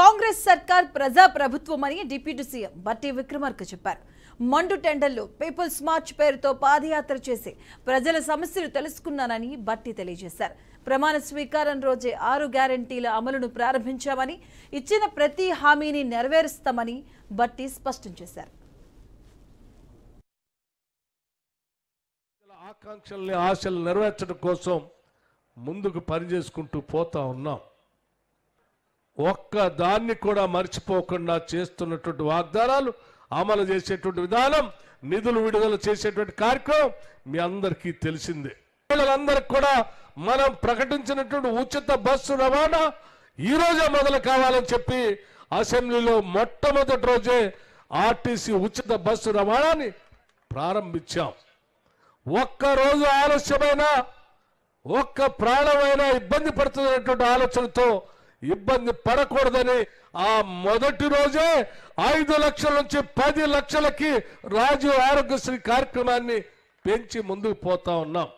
కాంగ్రెస్ సర్కార్ ప్రజా ప్రభుత్వమని deputy CM బట్టి విక్రమార్క చెప్పారు. మండు టెండర్లో పీపుల్స్ మార్చ్ పేరుతో పాదయాత్ర చేసి ప్రజల సమస్యలు తెలుసుకున్నానని బట్టి తెలియజేశారు. ప్రమాణ స్వీకారం రోజే 6 గ్యారెంటీల అమలును ప్రారంభించామని, ఇచ్చిన ప్రతి హామీని నెరవేరుస్తామని బట్టి స్పష్టం చేశారు. ఆకాంక్షల్ని ఆశలు నెరవేర్చడం కోసం ముందుకు పనిచేసుకుంటూ పోతా ఉన్నాం. ఒక్క దాన్ని కూడా మర్చిపోకుండా చేస్తున్నటువంటి వాగ్దానాలు అమలు చేసేటువంటి విధానం, నిధులు విడుదల చేసేటువంటి కార్యక్రమం మీ అందరికీ తెలిసిందే. పిల్లలందరికీ కూడా మనం ప్రకటించినటువంటి ఉచిత బస్సు రవాణా ఈ రోజే మొదలు కావాలని చెప్పి అసెంబ్లీలో మొట్టమొదటి రోజే ఆర్టీసీ ఉచిత బస్సు రవాణాని ప్రారంభించాం. ఒక్క రోజు ఆలస్యమైన ఒక్క ప్రాణమైనా ఇబ్బంది పడుతున్నటువంటి ఆలోచనతో ఇబ్బంది పడకూడదని ఆ మొదటి రోజే 5 లక్షల నుంచి 10 లక్షలకి రాజీవ్ ఆరోగ్యశ్రీ కార్యక్రమాన్ని పెంచి ముందుకు పోతా ఉన్నాం.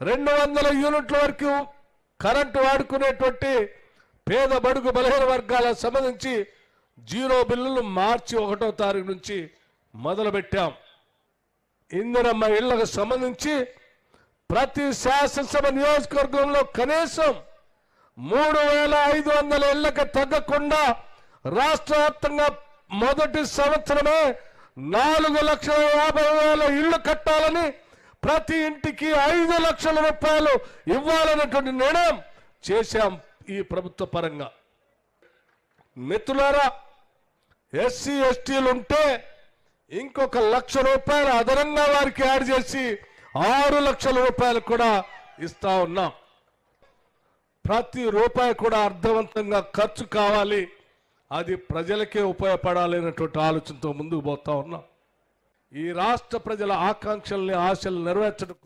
200 యూనిట్ల వరకు కరెంటు వాడుకునేటువంటి పేద బడుగు బలహీన వర్గాలకు సంబంధించి 0 బిల్లులు మార్చి 1వ తారీఖు నుంచి మొదలుపెట్టాం. ఇందిరమ్మ ఇళ్లకు సంబంధించి ప్రతి శాసనసభ నియోజకవర్గంలో కనీసం 3500 ఇళ్లకు తగ్గకుండా రాష్ట్ర వ్యాప్తంగా మొదటి సంవత్సరమే 4,50,000 ఇళ్లు కట్టాలని, ప్రతి ఇంటికి 5 లక్షల రూపాయలు ఇవ్వాలనేటువంటి నిర్ణయం చేశాం ఈ ప్రభుత్వ పరంగా. మిత్రులారా, ఎస్సీ ఎస్టీలు ఉంటే ఇంకొక 1,00,000 రూపాయలు అదనంగా వారికి యాడ్ చేసి 6 లక్షల రూపాయలు కూడా ఇస్తా ఉన్నాం. ప్రతి రూపాయి కూడా అర్థవంతంగా ఖర్చు కావాలి, అది ప్రజలకే ఉపయోగపడాలి అనేటువంటి ఆలోచనతో ముందుకు పోతా ఉన్నాం. ఈ రాష్ట్ర ప్రజల ఆకాంక్షల్ని ఆశలు నెరవేర్చడం